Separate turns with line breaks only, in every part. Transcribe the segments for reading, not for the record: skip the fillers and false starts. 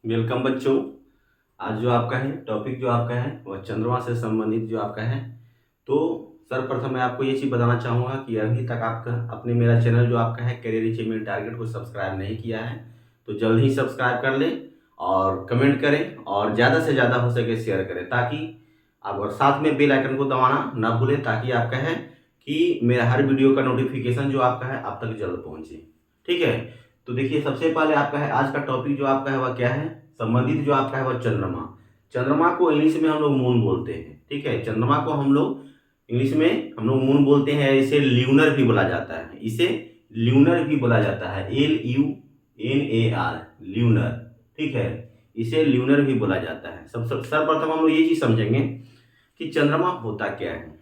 Welcome बच्चों। आज जो आपका है टॉपिक जो आपका है वह चंद्रमा से संबंधित जो आपका है। तो सर्वप्रथम मैं आपको ये चीज़ बताना चाहूँगा कि अभी तक आपका अपने मेरा चैनल जो आपका है करियर अचीवमेंट टारगेट को सब्सक्राइब नहीं किया है तो जल्द ही सब्सक्राइब कर लें और कमेंट करें और ज़्यादा से ज़्यादा हो सके शेयर करें ताकि आप, और साथ में बेल आइकन को दबाना ना भूलें ताकि आपका है कि मेरा हर वीडियो का नोटिफिकेशन जो आपका है आप तक जल्द पहुँचे। ठीक है, तो देखिए सबसे पहले आपका है आज का टॉपिक जो आपका है वह क्या है। संबंधित जो आपका है वह चंद्रमा। चंद्रमा को इंग्लिश में हम लोग मून बोलते हैं। ठीक है, चंद्रमा को हम लोग इंग्लिश में हम लोग मून बोलते हैं। इसे ल्यूनर भी बोला जाता है, इसे ल्यूनर भी बोला जाता है, LUNAR ल्यूनर। ठीक है, इसे ल्यूनर भी बोला जाता है। सर्वप्रथम हम लोग ये चीज समझेंगे कि चंद्रमा होता क्या है।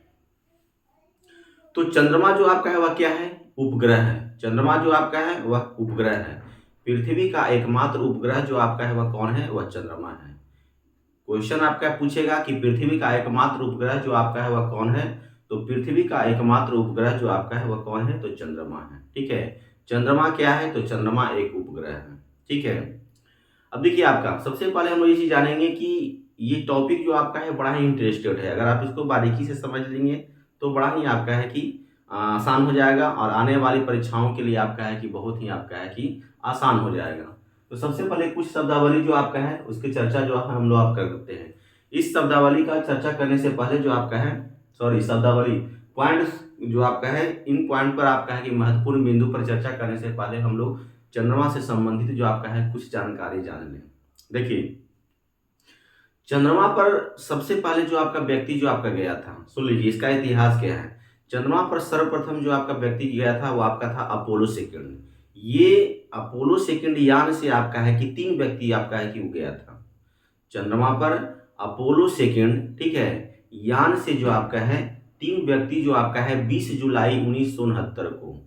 तो चंद्रमा जो आपका है वह क्या है, उपग्रह है। चंद्रमा जो आपका है वह उपग्रह है। पृथ्वी का एकमात्र उपग्रह जो आपका है वह कौन है, वह चंद्रमा है। क्वेश्चन आपका पूछेगा कि पृथ्वी का एकमात्र उपग्रह जो आपका है वह कौन है, तो पृथ्वी का एकमात्र उपग्रह जो आपका है वह कौन है, तो चंद्रमा है। ठीक है, चंद्रमा क्या है, तो चंद्रमा एक उपग्रह है। ठीक है, अब देखिए आपका सबसे पहले हम लोग ये चीज जानेंगे कि ये टॉपिक जो आपका है बड़ा ही इंटरेस्टेड है। अगर आप इसको बारीकी से समझ लेंगे तो बड़ा ही आपका है कि आसान हो जाएगा और आने वाली परीक्षाओं के लिए आपका है कि बहुत ही आपका है कि आसान हो जाएगा। तो सबसे पहले कुछ शब्दावली जो आपका है उसकी चर्चा जो है हम लोग आप कर सकते हैं। इस शब्दावली का चर्चा करने से पहले जो आपका है, सॉरी शब्दावली पॉइंट जो आपका है, इन पॉइंट पर आपका है कि महत्वपूर्ण बिंदु पर चर्चा करने से पहले हम लोग चंद्रमा से संबंधित जो आपका है कुछ जानकारी जान लें। देखिए चंद्रमा पर सबसे पहले जो आपका व्यक्ति जो आपका गया था, सुन लीजिए इसका इतिहास क्या है। चंद्रमा पर सर्वप्रथम जो आपका व्यक्ति गया था वो आपका था अपोलो सेकंड। ये अपोलो सेकंड यान से आपका है कि 3 व्यक्ति आपका है कि वो गया था चंद्रमा पर। अपोलो सेकंड, ठीक है, यान से जो आपका है 3 व्यक्ति जो आपका है 20 जुलाई 1969 को,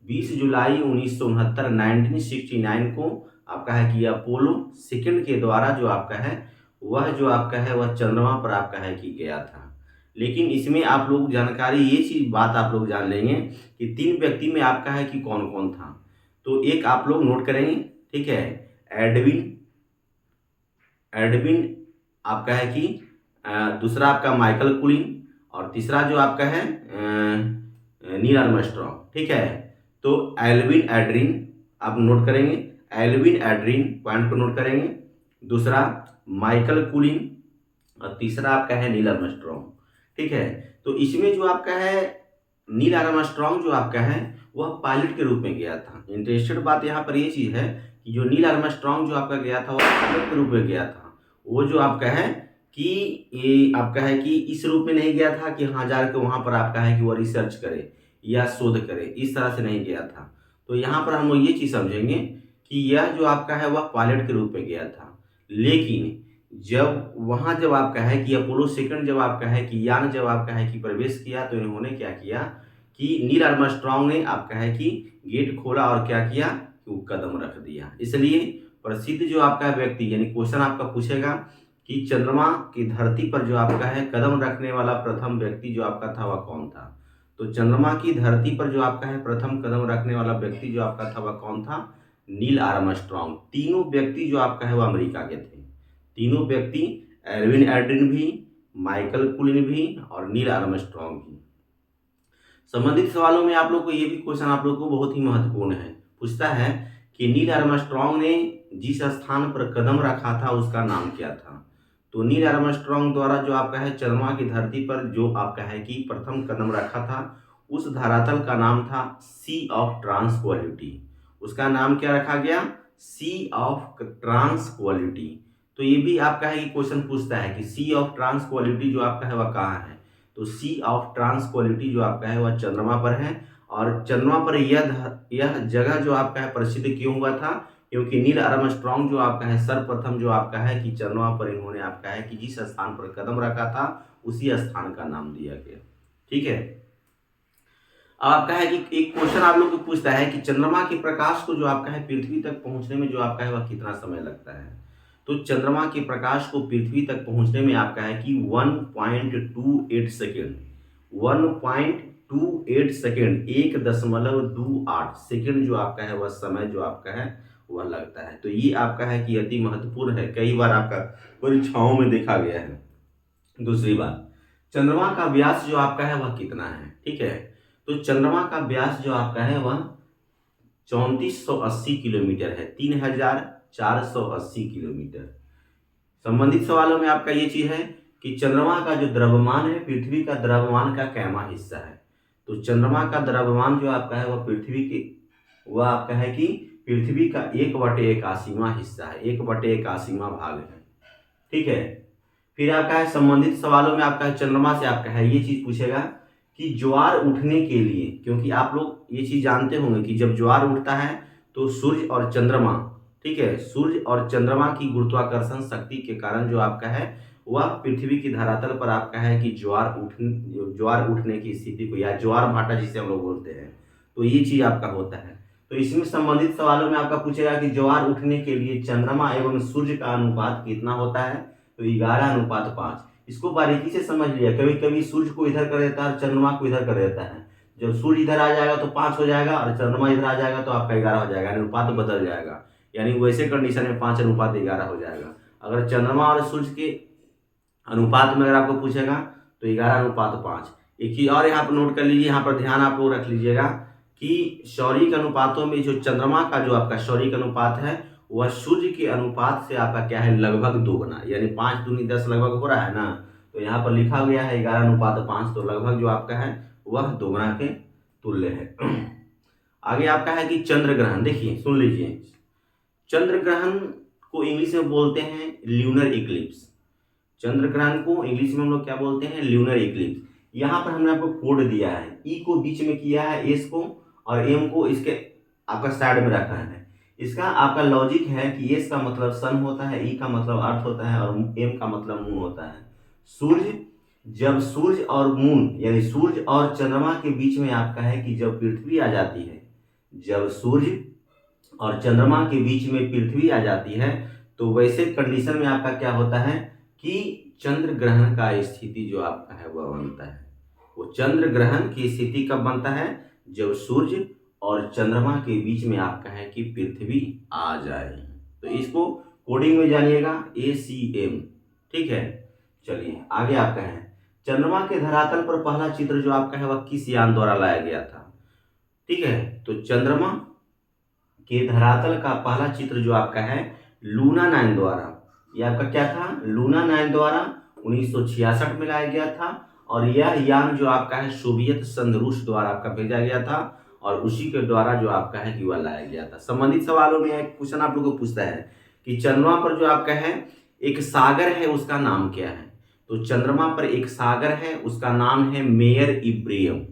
20 जुलाई 1969 1969 को आपका है कि अपोलो सेकंड के द्वारा जो आपका है वह जो आपका है वह चंद्रमा पर आपका है कि गया था। लेकिन इसमें आप लोग जानकारी ये चीज बात आप लोग जान लेंगे कि 3 व्यक्ति में आपका है कि कौन कौन था। तो एक आप लोग नोट करेंगे, ठीक है, एडविन एडविन आपका है कि दूसरा आपका माइकल कुलिन और तीसरा जो आपका है नील आर्मस्ट्रॉन्ग। ठीक है, तो एल्विन एड्रिन आप नोट करेंगे, एल्विन एड्रिन पॉइंट को नोट करेंगे, दूसरा माइकल कुलिन और तीसरा आपका है नील आर्मस्ट्रॉन्ग। ठीक है, तो इसमें जो आपका है नील आर्मस्ट्रॉन्ग जो आपका है वह पायलट के रूप में गया था। इंटरेस्टेड बात यहाँ पर ये चीज है कि जो नील आर्मस्ट्रॉन्ग जो आपका गया था वह पायलट के रूप में गया था। वो जो आपका है कि ये आपका है कि इस रूप में नहीं गया था कि हाँ जाकर वहां पर आपका है कि वो रिसर्च करे या शोध करे, इस तरह से नहीं गया था। तो यहाँ पर हम लोग ये चीज समझेंगे कि यह जो आपका है वह पायलट के रूप में गया था। लेकिन जब आपका है कि अपोलो सेकंड जब आपका है कि यान जब आपका है कि प्रवेश किया तो इन्होंने क्या किया कि नील आर्मस्ट्रॉन्ग ने आपका है कि गेट खोला और क्या किया कि वो कदम रख दिया। इसलिए प्रसिद्ध जो आपका व्यक्ति, यानी क्वेश्चन आपका पूछेगा कि चंद्रमा की धरती पर जो आपका है कदम रखने वाला प्रथम व्यक्ति जो आपका था वह कौन था। तो चंद्रमा की धरती पर जो आपका है प्रथम कदम रखने वाला व्यक्ति जो आपका था वह कौन था, नील आर्मस्ट्रॉन्ग। तीनों व्यक्ति जो आपका है वह अमेरिका के थे। तीनों व्यक्ति, एल्विन एड्रिन भी, माइकल कुलिन भी और नील आर्मस्ट्रॉन्ग भी। संबंधित सवालों में आप लोग को ये भी क्वेश्चन आप लोग को बहुत ही महत्वपूर्ण है, पूछता है कि नील आर्मस्ट्रॉन्ग ने जिस स्थान पर कदम रखा था उसका नाम क्या था। तो नील आर्मस्ट्रॉन्ग द्वारा जो आपका है चंद्रमा की धरती पर जो आपका है कि प्रथम कदम रखा था उस धरातल का नाम था सी ऑफ ट्रांसक्वालिटी। उसका नाम क्या रखा गया, सी ऑफ ट्रांसक्वालिटी। तो ये भी आपका है कि क्वेश्चन पूछता है कि सी ऑफ ट्रांसक्वालिटी जो आपका है वह कहाँ है। तो सी ऑफ ट्रांसक्वालिटी जो आपका है वह चंद्रमा पर है। और चंद्रमा पर यह जगह जो आपका है प्रसिद्ध क्यों हुआ था, क्योंकि नील आर्मस्ट्रॉन्ग जो आपका है सर्वप्रथम जो आपका है कि चंद्रमा पर इन्होंने आपका है कि जिस स्थान पर कदम रखा था उसी स्थान का नाम दिया गया। ठीक है, अब आपका है कि एक क्वेश्चन आप लोग को पूछता है कि चंद्रमा के प्रकाश को जो आपका है पृथ्वी तक पहुंचने में जो आपका है वह कितना समय लगता है। तो चंद्रमा के प्रकाश को पृथ्वी तक पहुंचने में आपका है कि 1.28 सेकेंड, 1.28 सेकेंड, 1.28 सेकेंड जो आपका है वह समय जो आपका है वह लगता है। तो ये आपका है कि अति महत्वपूर्ण है, कई बार आपका परीक्षाओं में देखा गया है। दूसरी बात, चंद्रमा का व्यास जो आपका है वह कितना है, ठीक है। तो चंद्रमा का व्यास जो आपका है वह 3480 किलोमीटर है, 3480 किलोमीटर। संबंधित सवालों में आपका ये चीज है कि चंद्रमा का जो द्रव्यमान है पृथ्वी का द्रव्यमान का कैमा हिस्सा है। तो चंद्रमा का द्रव्यमान जो आपका है वह आपका है कि पृथ्वी का 1/81वां हिस्सा है, 1/81वां भाग है, ठीक है। फिर आपका है संबंधित सवालों में आपका चंद्रमा से आपका है ये चीज पूछेगा कि ज्वार उठने के लिए, क्योंकि आप लोग ये चीज जानते होंगे कि जब ज्वार उठता है तो सूर्य और चंद्रमा, ठीक है, सूर्य और चंद्रमा की गुरुत्वाकर्षण शक्ति के कारण जो आपका है वह पृथ्वी की धरातल पर आपका है कि ज्वार उठने की स्थिति को, या ज्वार भाटा जिसे हम लोग बोलते हैं, तो ये चीज आपका होता है। तो इसमें संबंधित सवालों में आपका पूछेगा कि ज्वार उठने के लिए चंद्रमा एवं सूर्य का अनुपात कितना होता है, तो 11:5। इसको बारीकी से समझ लिया, कभी कभी सूर्य को इधर कर देता है और चंद्रमा को इधर कर देता है। जब सूर्य इधर आ जाएगा तो 5 हो जाएगा और चंद्रमा इधर आ जाएगा तो आपका 11 हो जाएगा, अनुपात बदल जाएगा। यानी वैसे कंडीशन में 5:11 हो जाएगा। अगर चंद्रमा और सूर्य के अनुपात में अगर आपको पूछेगा तो 11:5। एक चीज और यहाँ पर नोट कर लीजिए, यहाँ पर ध्यान आप लोग रख लीजिएगा कि शौरिक अनुपातों में जो चंद्रमा का जो आपका शौरिक अनुपात है वह सूर्य के अनुपात से आपका क्या है, लगभग 2 गुना, यानी 5 दूनी 10 लगभग हो रहा है ना। तो यहाँ पर लिखा गया है 11:5, तो लगभग जो आपका है वह 2 गुना के तुल्य है। आगे आपका है कि चंद्र ग्रहण, देखिए सुन लीजिए, चंद्र ग्रहण को इंग्लिश में बोलते हैं ल्यूनर इक्लिप्स। चंद्र ग्रहण को इंग्लिश में हम लोग क्या बोलते हैं, ल्यूनर इक्लिप्स। यहाँ पर हमने आपको कोड दिया है, ई को बीच में किया है, एस को, और एम को इसके आपका साइड में रखा है। इसका आपका लॉजिक है कि एस का मतलब सन होता है, ई का मतलब अर्थ होता है, और एम का मतलब मून होता है। जब सूर्य और मून यानी सूर्य और चंद्रमा के बीच में आपका है कि जब पृथ्वी आ जाती है, जब सूर्य और चंद्रमा के बीच में पृथ्वी आ जाती है, तो वैसे कंडीशन में आपका क्या होता है कि चंद्र ग्रहण का स्थिति जो आपका है वह बनता है। वो चंद्र ग्रहण की स्थिति कब बनता है, जब सूर्य और चंद्रमा के बीच में आपका है कि पृथ्वी आ जाए। तो इसको कोडिंग में जानिएगा ACM, ठीक है। चलिए आगे आपका है, चंद्रमा के धरातल पर पहला चित्र जो आपका है वह किस यान द्वारा लाया गया था, ठीक है। तो चंद्रमा के धरातल का पहला चित्र जो आपका है लूना 9 द्वारा, ये आपका क्या था, लूना 9 द्वारा 1966 में लाया गया था। और यह यान जो आपका है सोवियत संघ रूस द्वारा आपका भेजा गया था, और उसी के द्वारा जो आपका है कि वह लाया गया था। संबंधित सवालों में एक क्वेश्चन आप लोगों को पूछता है कि चंद्रमा पर जो आपका है एक सागर है, उसका नाम क्या है। तो चंद्रमा पर एक सागर है, उसका नाम है मेयर इब्रियम।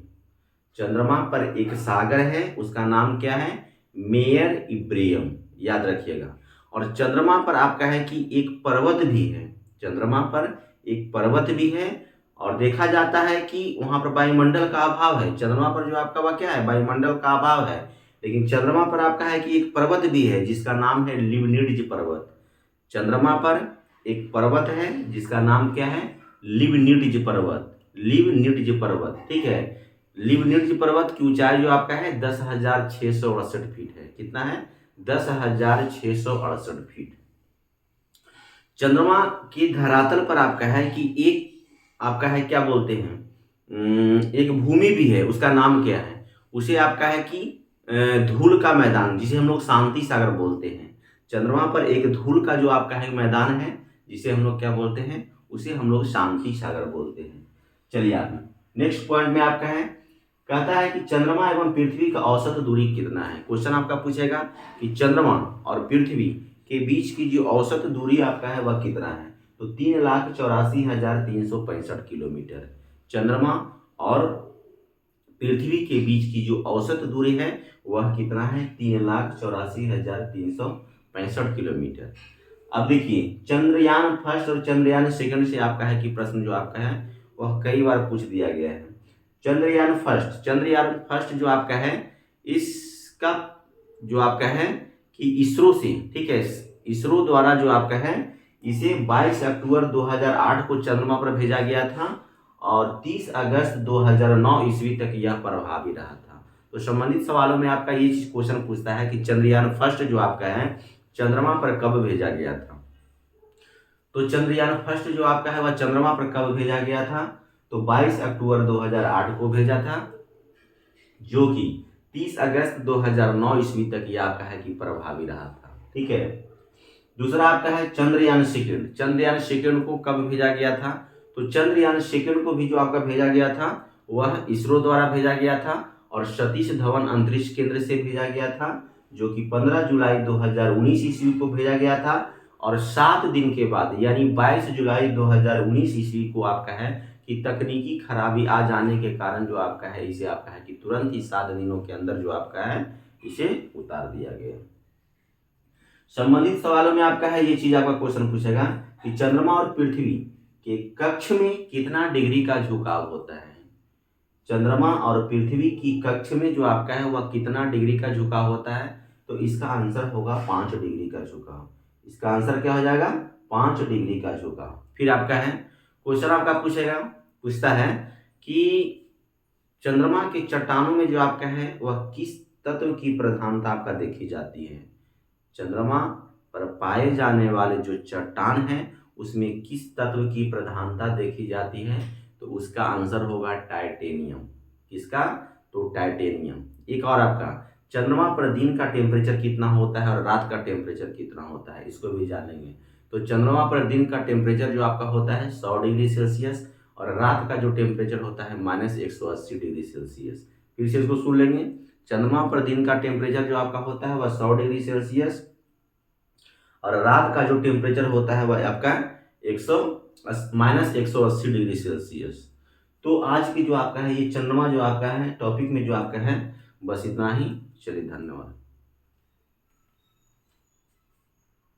चंद्रमा पर एक सागर है, उसका नाम क्या है, मेयर इब्रियम, याद रखिएगा। और चंद्रमा पर आपका है कि एक पर्वत भी है, चंद्रमा पर एक पर्वत भी है, और देखा जाता है कि वहां पर वायुमंडल का अभाव है। चंद्रमा पर जो आपका वह क्या है, वायुमंडल का अभाव है, लेकिन चंद्रमा पर आपका है कि एक पर्वत भी है जिसका नाम है लिवनिड्ज पर्वत। चंद्रमा पर एक पर्वत है जिसका नाम क्या है, लिवनिड्ज पर्वत, लिवनिड्ज पर्वत, ठीक है। लिवनिड्ज पर्वत की ऊंचाई जो आपका है 10,668 फीट है। कितना है, 10,668 फीट। चंद्रमा की धरातल पर आपका है कि एक आपका है क्या बोलते हैं, एक भूमि भी है, उसका नाम क्या है, उसे आपका है कि धूल का मैदान, जिसे हम लोग शांति सागर बोलते हैं। चंद्रमा पर एक धूल का जो आपका है मैदान है, जिसे हम लोग क्या बोलते हैं, उसे हम लोग शांति सागर बोलते हैं। चलिए आगे नेक्स्ट पॉइंट में आपका है, कहता है कि चंद्रमा एवं पृथ्वी का औसत दूरी कितना है। क्वेश्चन आपका पूछेगा कि चंद्रमा और पृथ्वी के बीच की जो औसत दूरी आपका है वह कितना है। तो 3,84,365 किलोमीटर चंद्रमा और पृथ्वी के बीच की जो औसत दूरी है वह कितना है, 3,84,365 किलोमीटर। अब देखिए चंद्रयान फर्स्ट और चंद्रयान सेकंड से आपका है कि प्रश्न जो आपका है वह कई बार पूछ दिया गया है। चंद्रयान फर्स्ट जो आपका है, इसका जो आपका है कि इसरो से, ठीक है, इसरो द्वारा जो आपका है इसे 22 अक्टूबर 2008 को चंद्रमा पर भेजा गया था, और 30 अगस्त 2009 ईस्वी तक यह प्रभावी रहा था। तो संबंधित सवालों में आपका ये चीज क्वेश्चन पूछता है कि चंद्रयान फर्स्ट जो आपका है चंद्रमा पर कब भेजा गया था। तो चंद्रयान फर्स्ट जो आपका है वह चंद्रमा पर कब भेजा गया था, तो 22 अक्टूबर 2008 को भेजा था, जो कि 30 अगस्त 2009 ईस्वी तक ये आपका है कि प्रभावी रहा था। ठीक है। दूसरा आपका है चंद्रयान सेकंड। चंद्रयान सेकंड को कब भेजा गया था, तो चंद्रयान सेकंड को भी जो आपका भेजा गया था वह इसरो द्वारा भेजा गया था और सतीश धवन अंतरिक्ष केंद्र से भेजा गया था, जो कि 15 जुलाई 2019 ईस्वी को भेजा गया था। और 7 दिन के बाद यानी 22 जुलाई 2019 ईस्वी को आपका है कि तकनीकी खराबी आ जाने के कारण जो आपका है इसे आपका है कि तुरंत ही 7 दिनों के अंदर जो आपका है इसे उतार दिया गया। संबंधित सवालों में आपका है ये चीज आपका क्वेश्चन पूछेगा कि चंद्रमा और पृथ्वी के कक्ष में कितना डिग्री का झुकाव होता है। चंद्रमा और पृथ्वी की कक्ष में जो आपका है वह कितना डिग्री का झुकाव होता है, तो इसका आंसर होगा 5 डिग्री का झुकाव। इसका आंसर क्या हो जाएगा, 5 डिग्री का झुकाव। फिर आपका है क्वेश्चन आपका पूछता है कि चंद्रमा के चट्टानों में जो आपका है वह किस तत्व की प्रधानता आपका देखी जाती है। चंद्रमा पर पाए जाने वाले जो चट्टान है उसमें किस तत्व की प्रधानता देखी जाती है, तो उसका आंसर होगा टाइटेनियम। किसका, तो टाइटेनियम। एक और आपका चंद्रमा पर दिन का टेम्परेचर कितना होता है और रात का टेम्परेचर कितना होता है, इसको भी जानेंगे। तो चंद्रमा पर दिन का टेम्परेचर जो आपका होता है 100 डिग्री सेल्सियस और रात का जो टेम्परेचर होता है -180 डिग्री सेल्सियस। फिर से इसको सुन लेंगे। चंद्रमा पर दिन का टेम्परेचर जो आपका होता है वह 100 डिग्री सेल्सियस और रात का जो टेम्परेचर होता है वह आपका -180 डिग्री सेल्सियस। तो आज की जो आपका है ये चंद्रमा जो आपका है टॉपिक में जो आपका है बस इतना ही। चलिए धन्यवाद।